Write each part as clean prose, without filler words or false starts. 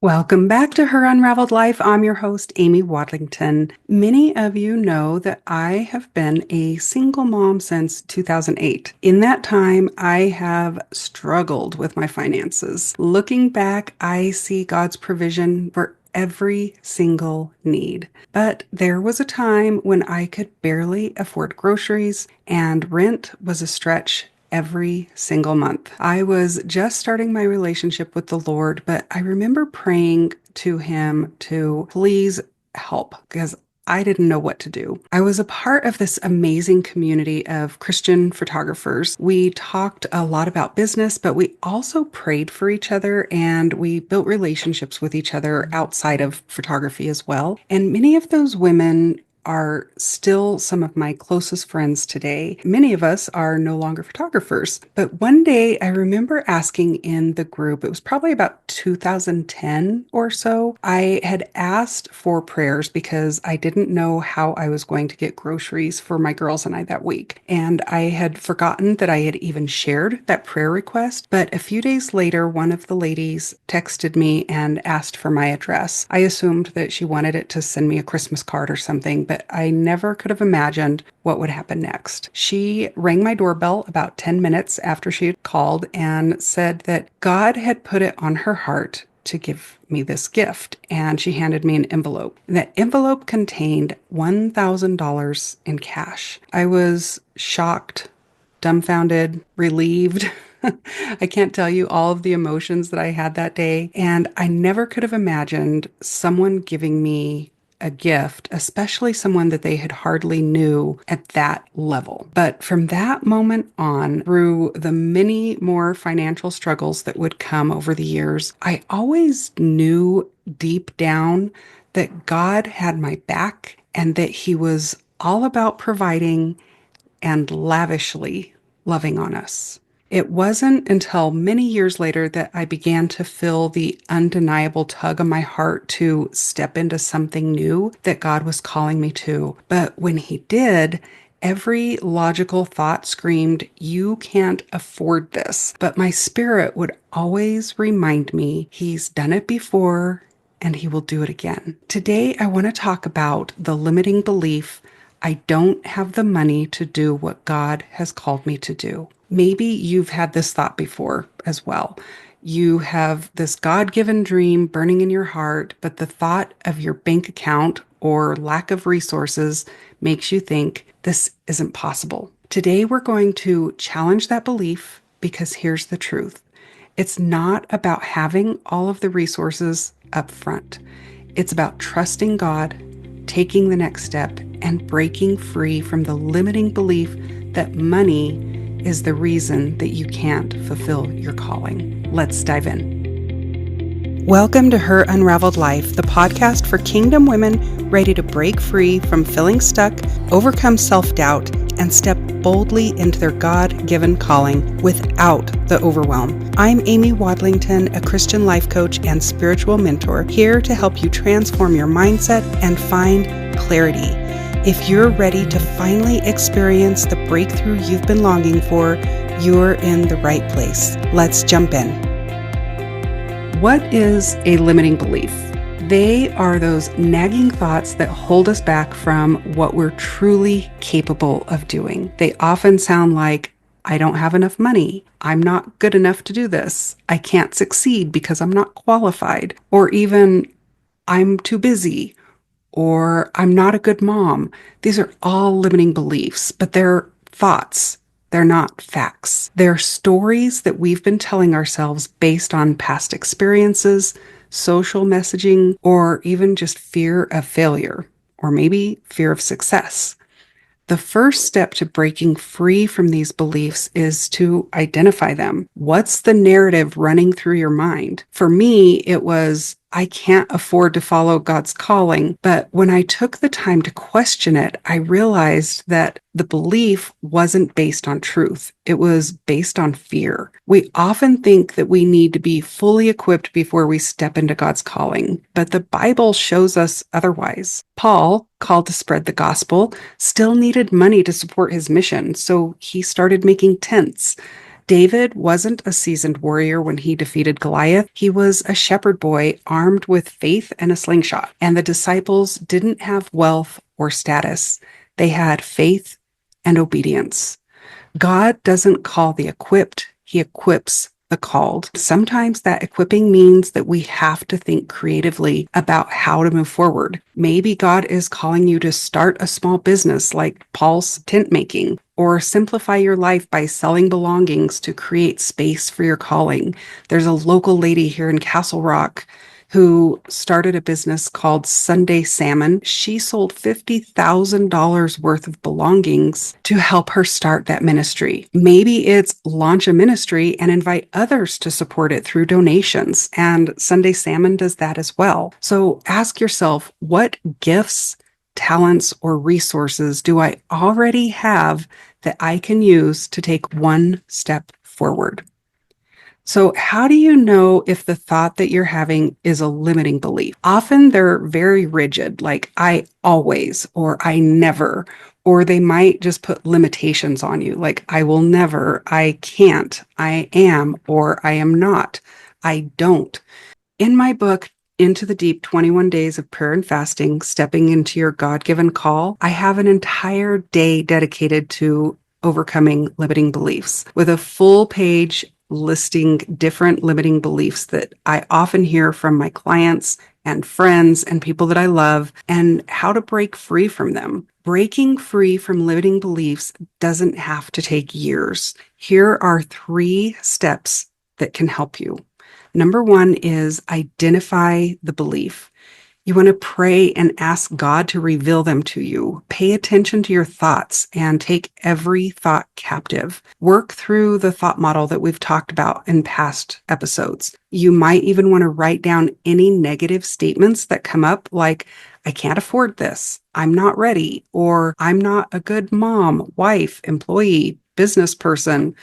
Welcome back to Her Unraveled Life. I'm your host, Amy Wadlington. Many of you know that I have been a single mom since 2008. In that time, I have struggled with my finances. Looking back, I see God's provision for every single need. But there was a time when I could barely afford groceries and rent was a stretch every single month. I was just starting my relationship with the Lord, but I remember praying to Him to please help because I didn't know what to do. I was a part of this amazing community of Christian photographers. We talked a lot about business, but we also prayed for each other and we built relationships with each other outside of photography as well. And many of those women are still some of my closest friends today. Many of us are no longer photographers, but one day I remember asking in the group, it was probably about 2010 or so, I had asked for prayers because I didn't know how I was going to get groceries for my girls and I that week. And I had forgotten that I had even shared that prayer request, but a few days later, one of the ladies texted me and asked for my address. I assumed that she wanted it to send me a Christmas card or something, but I never could have imagined what would happen next. She rang my doorbell about 10 minutes after she had called and said that God had put it on her heart to give me this gift. And she handed me an envelope. And that envelope contained $1,000 in cash. I was shocked, dumbfounded, relieved. I can't tell you all of the emotions that I had that day. And I never could have imagined someone giving me a gift, especially someone that they had hardly knew at that level. But from that moment on, through the many more financial struggles that would come over the years, I always knew deep down that God had my back and that He was all about providing and lavishly loving on us. It wasn't until many years later that I began to feel the undeniable tug on my heart to step into something new that God was calling me to. But when He did, every logical thought screamed, "You can't afford this." But my spirit would always remind me He's done it before and He will do it again. Today, I want to talk about the limiting belief I don't have the money to do what God has called me to do. Maybe you've had this thought before as well. You have this God-given dream burning in your heart, but the thought of your bank account or lack of resources makes you think this isn't possible. Today, we're going to challenge that belief because here's the truth. It's not about having all of the resources up front. It's about trusting God, taking the next step, and breaking free from the limiting belief that money is the reason that you can't fulfill your calling. Let's dive in. Welcome to Her Unraveled Life, the podcast for kingdom women ready to break free from feeling stuck, overcome self-doubt, and step boldly into their God-given calling without the overwhelm. I'm Amy Wadlington, a Christian life coach and spiritual mentor, here to help you transform your mindset and find clarity. If you're ready to finally experience the breakthrough you've been longing for, you're in the right place. Let's jump in. What is a limiting belief? They are those nagging thoughts that hold us back from what we're truly capable of doing. They often sound like, I don't have enough money. I'm not good enough to do this. I can't succeed because I'm not qualified. Or even, I'm too busy. Or I'm not a good mom. These are all limiting beliefs, but they're thoughts. They're not facts. They're stories that we've been telling ourselves based on past experiences, social messaging, or even just fear of failure, or maybe fear of success. The first step to breaking free from these beliefs is to identify them. What's the narrative running through your mind? For me, it was, I can't afford to follow God's calling. But when I took the time to question it, I realized that the belief wasn't based on truth. It was based on fear. We often think that we need to be fully equipped before we step into God's calling, but the Bible shows us otherwise. Paul, called to spread the gospel, still needed money to support his mission, so he started making tents. David wasn't a seasoned warrior when he defeated Goliath. He was a shepherd boy armed with faith and a slingshot. And the disciples didn't have wealth or status, they had faith and obedience. God doesn't call the equipped, He equips the called. Sometimes that equipping means that we have to think creatively about how to move forward. Maybe God is calling you to start a small business like Paul's tent making, or simplify your life by selling belongings to create space for your calling. There's a local lady here in Castle Rock who started a business called Sunday Salmon. She sold $50,000 worth of belongings to help her start that ministry. Maybe it's launch a ministry and invite others to support it through donations. And Sunday Salmon does that as well. So ask yourself, what gifts, talents, or resources do I already have that I can use to take one step forward? So, how do you know if the thought that you're having is a limiting belief? Often they're very rigid, like I always, or I never, or they might just put limitations on you, like I will never, I can't, I am, or I am not, I don't. In my book, Into the Deep 21 Days of Prayer and Fasting, Stepping into Your God-Given Call, I have an entire day dedicated to overcoming limiting beliefs with a full page listing different limiting beliefs that I often hear from my clients and friends and people that I love, and how to break free from them. Breaking free from limiting beliefs doesn't have to take years. Here are 3 steps that can help you. Number 1 is identify the belief. You want to pray and ask God to reveal them to you. Pay attention to your thoughts and take every thought captive. Work through the thought model that we've talked about in past episodes. You might even want to write down any negative statements that come up, like, I can't afford this, I'm not ready, or I'm not a good mom, wife, employee, business person.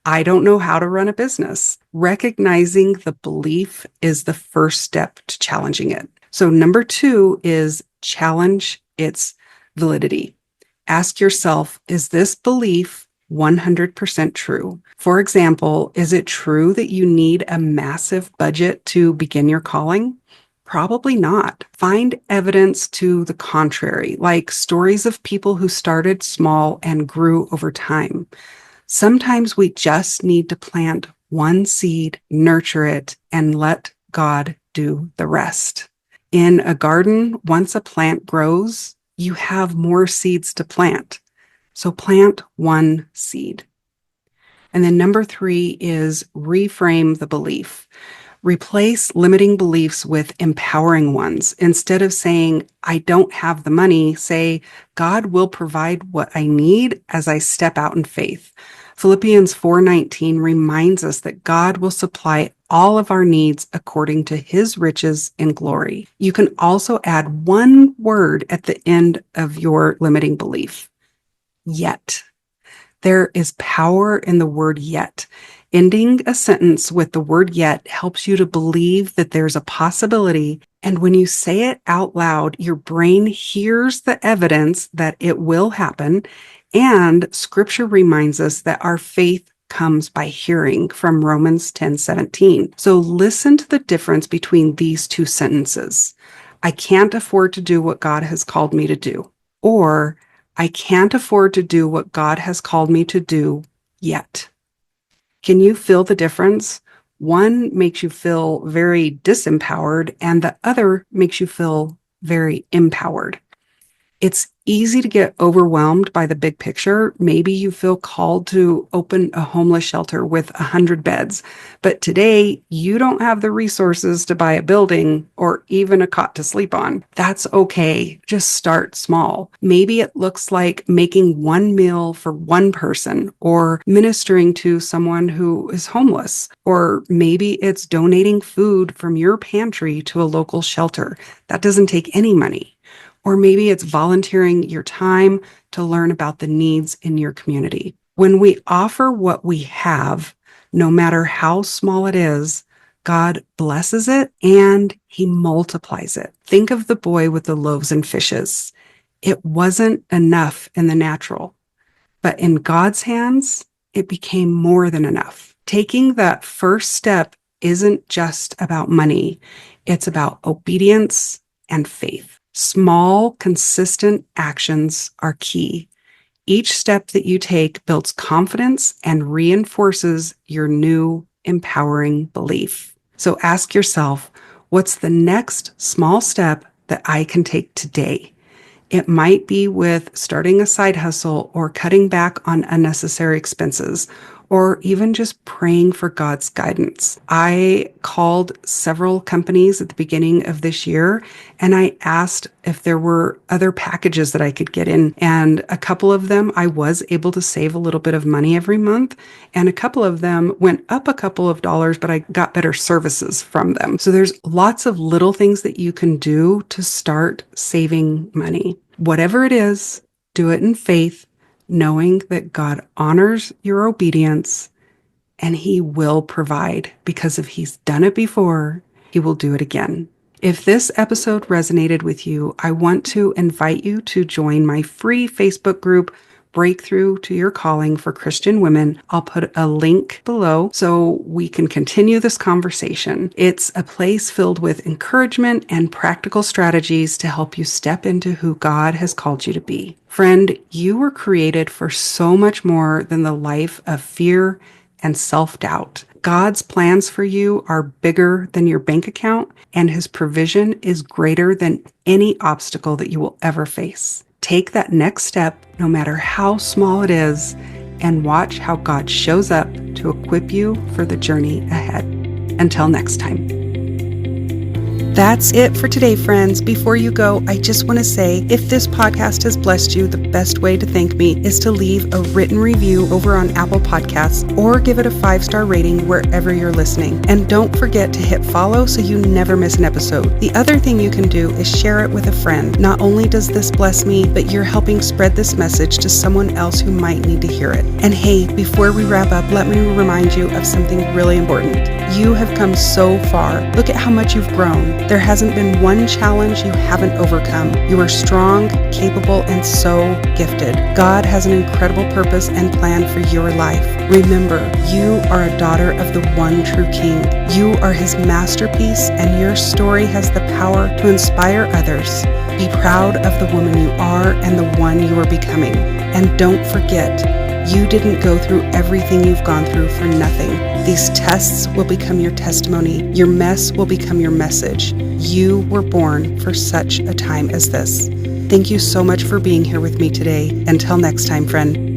I don't know how to run a business. Recognizing the belief is the first step to challenging it. So number 2 is challenge its validity. Ask yourself, is this belief 100% true? For example, is it true that you need a massive budget to begin your calling? Probably not. Find evidence to the contrary, like stories of people who started small and grew over time. Sometimes we just need to plant one seed, nurture it, and let God do the rest. In a garden, once a plant grows, you have more seeds to plant. So plant one seed. And then number 3 is reframe the belief. Replace limiting beliefs with empowering ones. Instead of saying, I don't have the money, say, God will provide what I need as I step out in faith. Philippians 4:19 reminds us that God will supply all of our needs according to his riches in glory. You can also add one word at the end of your limiting belief, yet. There is power in the word yet. Ending a sentence with the word yet helps you to believe that there's a possibility. And when you say it out loud, your brain hears the evidence that it will happen. And scripture reminds us that our faith comes by hearing from Romans 10:17. So listen to the difference between these 2 sentences. I can't afford to do what God has called me to do. Or I can't afford to do what God has called me to do yet. Can you feel the difference? One makes you feel very disempowered, and the other makes you feel very empowered. It's easy to get overwhelmed by the big picture. Maybe you feel called to open a homeless shelter with 100 beds, but today you don't have the resources to buy a building or even a cot to sleep on. That's okay. Just start small. Maybe it looks like making one meal for one person or ministering to someone who is homeless, or maybe it's donating food from your pantry to a local shelter. That doesn't take any money. Or maybe it's volunteering your time to learn about the needs in your community. When we offer what we have, no matter how small it is, God blesses it and he multiplies it. Think of the boy with the loaves and fishes. It wasn't enough in the natural, but in God's hands, it became more than enough. Taking that first step isn't just about money. It's about obedience and faith. Small, consistent actions are key. Each step that you take builds confidence and reinforces your new empowering belief. So ask yourself, what's the next small step that I can take today? It might be with starting a side hustle or cutting back on unnecessary expenses, or even just praying for God's guidance. I called several companies at the beginning of this year and I asked if there were other packages that I could get in. And a couple of them, I was able to save a little bit of money every month. And a couple of them went up a couple of dollars, but I got better services from them. So there's lots of little things that you can do to start saving money. Whatever it is, do it in faith, knowing that God honors your obedience and He will provide, because if He's done it before, He will do it again. If this episode resonated with you, I want to invite you to join my free Facebook group, Breakthrough to Your Calling for Christian Women. I'll put a link below so we can continue this conversation. It's a place filled with encouragement and practical strategies to help you step into who God has called you to be. Friend, you were created for so much more than the life of fear and self-doubt. God's plans for you are bigger than your bank account, and His provision is greater than any obstacle that you will ever face. Take that next step, no matter how small it is, and watch how God shows up to equip you for the journey ahead. Until next time. That's it for today, friends. Before you go, I just want to say, if this podcast has blessed you, the best way to thank me is to leave a written review over on Apple Podcasts or give it a 5-star rating wherever you're listening. And don't forget to hit follow so you never miss an episode. The other thing you can do is share it with a friend. Not only does this bless me, but you're helping spread this message to someone else who might need to hear it. And hey, before we wrap up, let me remind you of something really important. You have come so far. Look at how much you've grown. There hasn't been one challenge you haven't overcome. You are strong, capable, and so gifted. God has an incredible purpose and plan for your life. Remember, you are a daughter of the one true King. You are His masterpiece, and your story has the power to inspire others. Be proud of the woman you are and the one you are becoming. And don't forget, you didn't go through everything you've gone through for nothing. These tests will become your testimony. Your mess will become your message. You were born for such a time as this. Thank you so much for being here with me today. Until next time, friend.